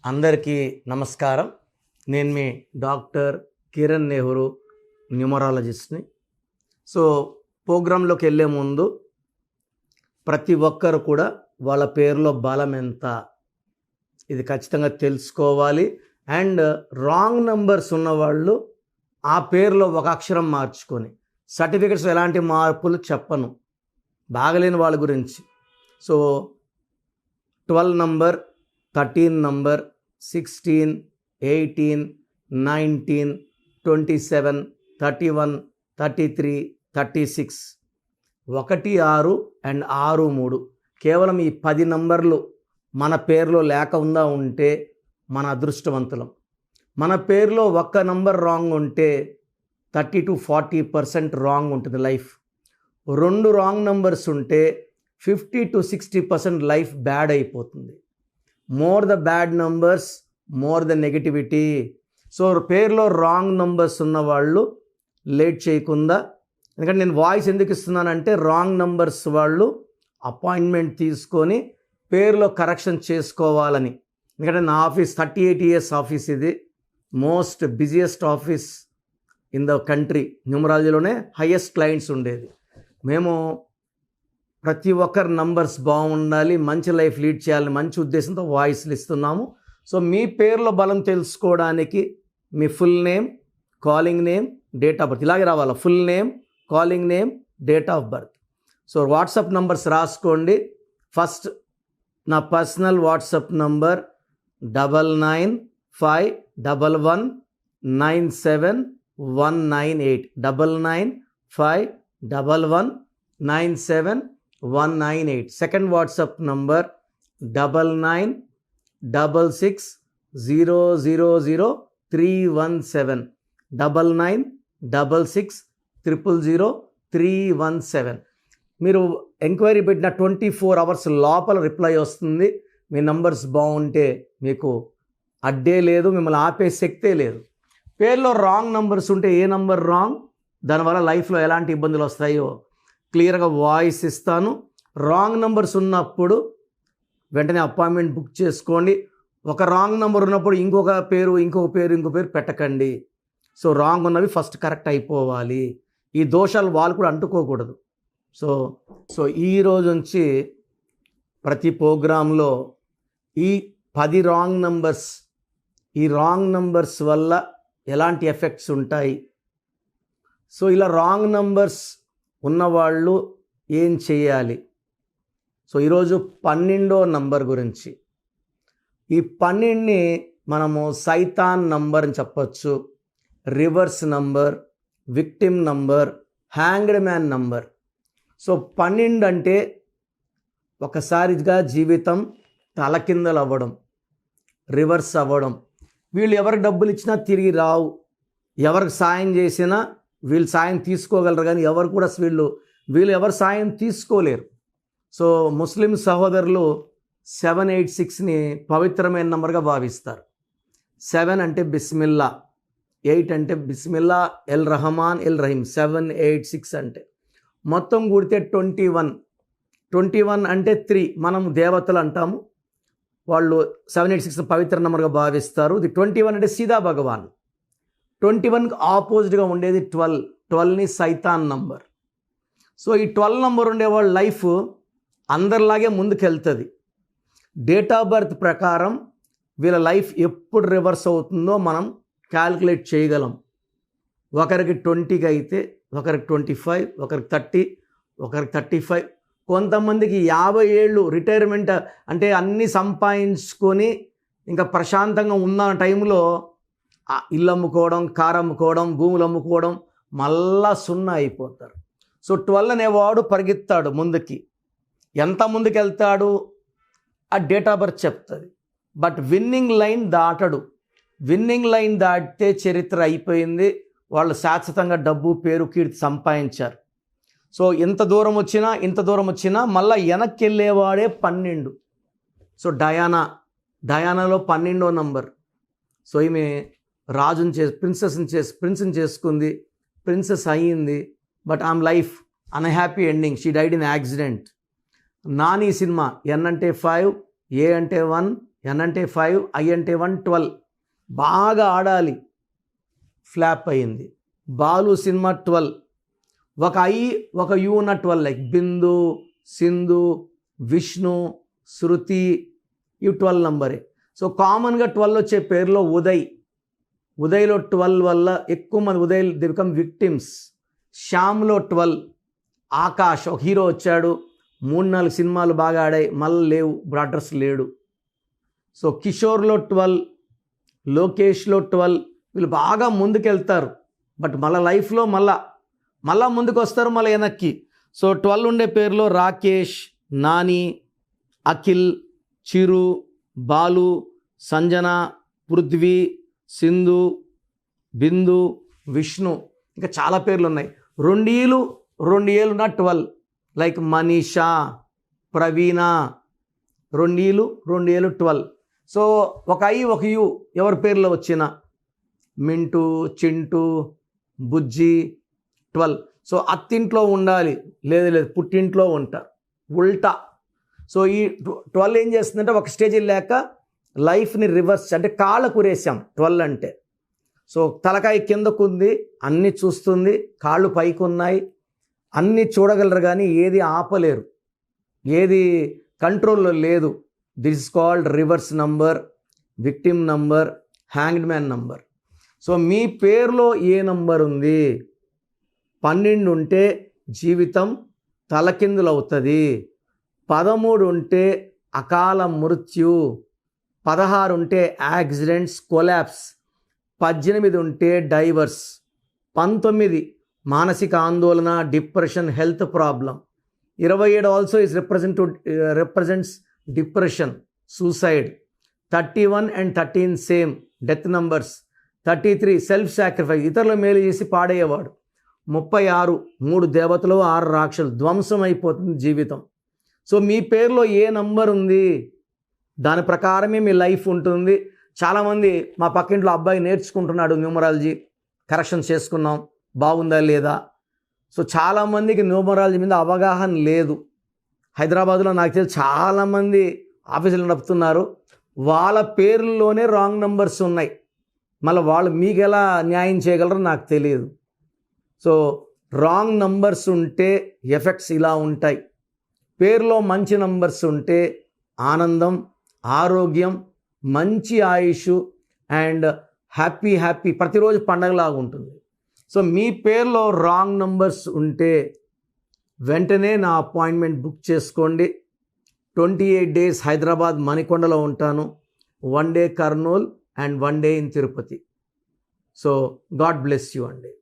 అందరికీ నమస్కారం. నేను మీ డాక్టర్ కిరణ్ నెహ్రూ, న్యూమరాలజిస్ట్ని. సో ప్రోగ్రాంలోకి వెళ్ళే ముందు ప్రతి ఒక్కరు కూడా వాళ్ళ పేరులో బలం ఎంత ఇది ఖచ్చితంగా తెలుసుకోవాలి. అండ్ రాంగ్ నంబర్స్ ఉన్నవాళ్ళు ఆ పేరులో ఒక అక్షరం మార్చుకొని, సర్టిఫికెట్స్ ఎలాంటి మార్పులు చెప్పను బాగలేని వాళ్ళ గురించి. సో 12 నంబర్, 13 నంబర్, 16, 18, 19, 27, 31, 33, 36, 1, 6 అండ్ 6, 3 కేవలం ఈ 10 నంబర్లు మన పేరులో లేకుండా ఉంటే మన అదృష్టవంతులం. మన పేరులో ఒక్క నంబర్ రాంగ్ ఉంటే 30 to 40% రాంగ్ ఉంటుంది లైఫ్. 2 రాంగ్ నంబర్స్ ఉంటే 50 to 60% లైఫ్ బ్యాడ్ అయిపోతుంది. More the bad numbers, more the negativity. So పేరులో రాంగ్ నంబర్స్ ఉన్నవాళ్ళు లేట్ చేయకుండా, ఎందుకంటే నేను వాయిస్ ఎందుకు ఇస్తున్నానంటే రాంగ్ నంబర్స్ వాళ్ళు అపాయింట్మెంట్ తీసుకొని పేరులో కరెక్షన్ చేసుకోవాలని. ఎందుకంటే నా ఆఫీస్ 38 years ఆఫీస్, ఇది most busiest office in the country. న్యూమరాలజీలోనే హైయెస్ట్ క్లయింట్స్ ఉండేది. మేము ప్రతి ఒక్కరి నంబర్స్ బాగుండాలి, మంచి లైఫ్ లీడ్ చేయాలని మంచి ఉద్దేశంతో వాయిస్లు ఇస్తున్నాము. సో మీ పేర్లో బలం తెలుసుకోవడానికి మీ full name, calling name, date of birth ఇలాగే రావాలి. Full name, calling name, date of birth. So WhatsApp numbers రాసుకోండి. ఫస్ట్ నా personal WhatsApp number 9951197198 9951197198. Second WhatsApp number 9966000317 9966000317. మీరు ఎంక్వైరీ పెట్టిన 24 hours లోపల రిప్లై వస్తుంది. మీ నంబర్స్ బాగుంటే మీకు అడ్డే లేదు, మిమ్మల్ని ఆపే శక్తే లేదు. పేర్లో రాంగ్ నంబర్స్ ఉంటే ఏ నంబర్ రాంగ్, దానివల్ల లైఫ్లో ఎలాంటి ఇబ్బందులు వస్తాయో క్లియర్గా వాయిస్ ఇస్తాను. రాంగ్ నంబర్స్ ఉన్నప్పుడు వెంటనే అపాయింట్మెంట్ బుక్ చేసుకోండి. ఒక రాంగ్ నెంబర్ ఉన్నప్పుడు ఇంకొక పేరు పెట్టకండి. సో రాంగ్ ఉన్నవి ఫస్ట్ కరెక్ట్ అయిపోవాలి. ఈ దోషాలు వాళ్ళు కూడా అంటుకోకూడదు. సో ఈ రోజు నుంచి ప్రతి ప్రోగ్రాంలో ఈ 10 రాంగ్ నంబర్స్, ఈ రాంగ్ నంబర్స్ వల్ల ఎలాంటి ఎఫెక్ట్స్ ఉంటాయి, సో ఇలా రాంగ్ నంబర్స్ ఉన్నవాళ్ళు ఏం చేయాలి. సో ఈరోజు 12వ నంబర్ గురించి. ఈ 12ని మనము సైతాన్ నంబర్ అని చెప్పచ్చు, reverse number, victim number, hanged man number. So 12 అంటే ఒకసారిగా జీవితం తలకిందలు అవ్వడం, రివర్స్ అవ్వడం. వీళ్ళు ఎవరికి డబ్బులు ఇచ్చినా తిరిగి రావు, ఎవరికి సాయం చేసినా వీళ్ళు సాయం తీసుకోగలరు, కానీ ఎవరు కూడా వీళ్ళు ఎవరు సాయం తీసుకోలేరు. సో ముస్లిం సహోదరులు 786ని పవిత్రమైన నంబర్గా భావిస్తారు. 7 అంటే బిస్మిల్లా, 8 అంటే బిస్మిల్లా, ఎల్ రహమాన్, ఎల్ రహీం. 786 అంటే మొత్తం కూడితే 21. 21 అంటే 3. మనం దేవతలు అంటాము, వాళ్ళు 786 పవిత్ర నెంబర్గా భావిస్తారు. ఇది 21 అంటే సీదా భగవాన్. 21కి ఆపోజిట్గా ఉండేది 12. 12ని సైతాన్ నంబర్. సో ఈ 12 నంబర్ ఉండేవాళ్ళ లైఫ్ అందరిలాగే ముందుకెళ్తుంది. డేట్ ఆఫ్ బర్త్ ప్రకారం వీళ్ళ లైఫ్ ఎప్పుడు రివర్స్ అవుతుందో మనం క్యాల్కులేట్ చేయగలం. ఒకరికి 20కి అయితే, ఒకరికి 25, ఒకరికి 30, ఒకరికి 35, కొంతమందికి 50 ఏళ్ళు రిటైర్మెంట్ అంటే అన్నీ సంపాదించుకొని ఇంకా ప్రశాంతంగా ఉన్న టైంలో ఇల్లు అమ్ముకోవడం, కారు అమ్ముకోవడం, భూములు అమ్ముకోవడం, మళ్ళా 0 అయిపోతారు. సో 12 అనేవాడు పరిగెత్తాడు ముందుకి. ఎంత ముందుకు వెళ్తాడు ఆ డేట్ ఆఫ్ బర్త్ చెప్తుంది. బట్ విన్నింగ్ లైన్ దాటడు. విన్నింగ్ లైన్ దాటితే చరిత్ర అయిపోయింది. వాళ్ళు శాశ్వతంగా డబ్బు, పేరు, కీర్తి సంపాదించారు. సో ఇంత దూరం వచ్చినా మళ్ళీ వెనక్కి వెళ్ళేవాడే 12. సో డయానాలో 12వ నంబర్. సో ఈమె రాజుని ప్రిన్స్ని చేసుకుంది, ప్రిన్సెస్ అయ్యింది. బట్ ఆమె life unhappy ending. She died in accident. Nani cinema, N అంటే 5, A అంటే 1, ఎన్ అంటే 5, ఐ అంటే 1, 12. బాగా ఆడాలి, ఫ్లాప్ అయింది. బాలు సినిమా 12. ఒక ఐ ఒక యు ఉన్న 12, లైక్ బిందు, సింధు, విష్ణు, శృతి, ఇవి 12 నంబరే. సో కామన్గా 12 వచ్చే పేరులో ఉదయ్లో 12 వల్ల ఎక్కువ మంది ఉదయ్ ది బికమ్ విక్టిమ్స్. శ్యామ్లో 12. ఆకాష్ ఒక హీరో వచ్చాడు, 3-4 సినిమాలు బాగా ఆడాయి, మళ్ళీ లేవు, బ్రాడర్స్ లేడు. సో కిషోర్లో 12, లోకేష్లో 12. వీళ్ళు బాగా ముందుకెళ్తారు, బట్ మళ్ళీ లైఫ్లో మళ్ళా ముందుకు వస్తారు, మళ్ళీ వెనక్కి. సో 12 ఉండే పేరులో రాకేష్, నాని, అఖిల్, చిరు, బాలు, సంజన, పృథ్వీ, సింధు, బిందు, విష్ణు, ఇంకా చాలా పేర్లు ఉన్నాయి. 2 ఏళ్ళు ఉన్న 12, లైక్ మనీషా, ప్రవీణ, 2 ఏళ్ళు 12. సో ఒక ఐ ఒక యు ఎవరి పేర్లో వచ్చిన మింటూ, చింటూ, బుజ్జి, 12. సో అత్తింట్లో ఉండాలి, లేదు పుట్టింట్లో ఉంటారు, ఉల్టా. సో ఈ 12 ఏం చేస్తుందంటే ఒక స్టేజ్ వెళ్ళాక లైఫ్ని రివర్స్, అంటే కాళ్ళకు రేసాం 12 అంటే. సో తలకాయ కిందకుంది, అన్నీ చూస్తుంది, కాళ్ళు పైకి ఉన్నాయి, అన్నీ చూడగలరు కానీ ఏది ఆపలేరు, ఏది కంట్రోల్లో లేదు. This is called reverse number, victim number, hanged man number. So మీ పేరులో ఏ నంబర్ ఉంది? 12 ఉంటే జీవితం తలకిందులవుతుంది, 13 ఉంటే అకాల మృత్యు, 16 ఉంటే యాక్సిడెంట్స్, కొలాప్స్, 18 ఉంటే డైవర్స్, 19 మానసిక ఆందోళన, depression, health problem, 27 also is represents depression, suicide, 31 and 13 same death numbers, 33 self sacrifice, ఇతరుల మేలు చేసి పాడేయేవాడు, 36 3 దేవతలు 6 రాక్షసులు, ధ్వంసం అయిపోతుంది జీవితం. సో మీ పేరులో ఏ నంబర్ ఉంది దాని ప్రకారమే మీ లైఫ్ ఉంటుంది. చాలామంది మా పక్కింట్లో అబ్బాయి నేర్చుకుంటున్నాడు న్యూమరాలజీ, కరెక్షన్ చేసుకున్నాం, బాగుందా లేదా. సో చాలామందికి న్యూమరాలజీ మీద అవగాహన లేదు. హైదరాబాద్లో నాకు తెలిసి చాలామంది ఆఫీసులు నడుపుతున్నారు, వాళ్ళ పేర్లలోనే రాంగ్ నంబర్స్ ఉన్నాయి. మళ్ళీ వాళ్ళు మీకు ఎలా న్యాయం చేయగలరో నాకు తెలియదు. సో రాంగ్ నంబర్స్ ఉంటే ఎఫెక్ట్స్ ఇలా ఉంటాయి. పేరులో మంచి నంబర్స్ ఉంటే ఆనందం, ఆరోగ్యం, మంచి ఆయుష్ అండ్ హ్యాపీ ప్రతిరోజు పండగలాగా ఉంటుంది. సో మీ పేరులో రాంగ్ నంబర్స్ ఉంటే వెంటనే నా అపాయింట్మెంట్ బుక్ చేసుకోండి. 28 days హైదరాబాద్ మణికొండలో ఉంటాను, 1 day Kurnool and 1 day in Tirupati. So God bless you అండి.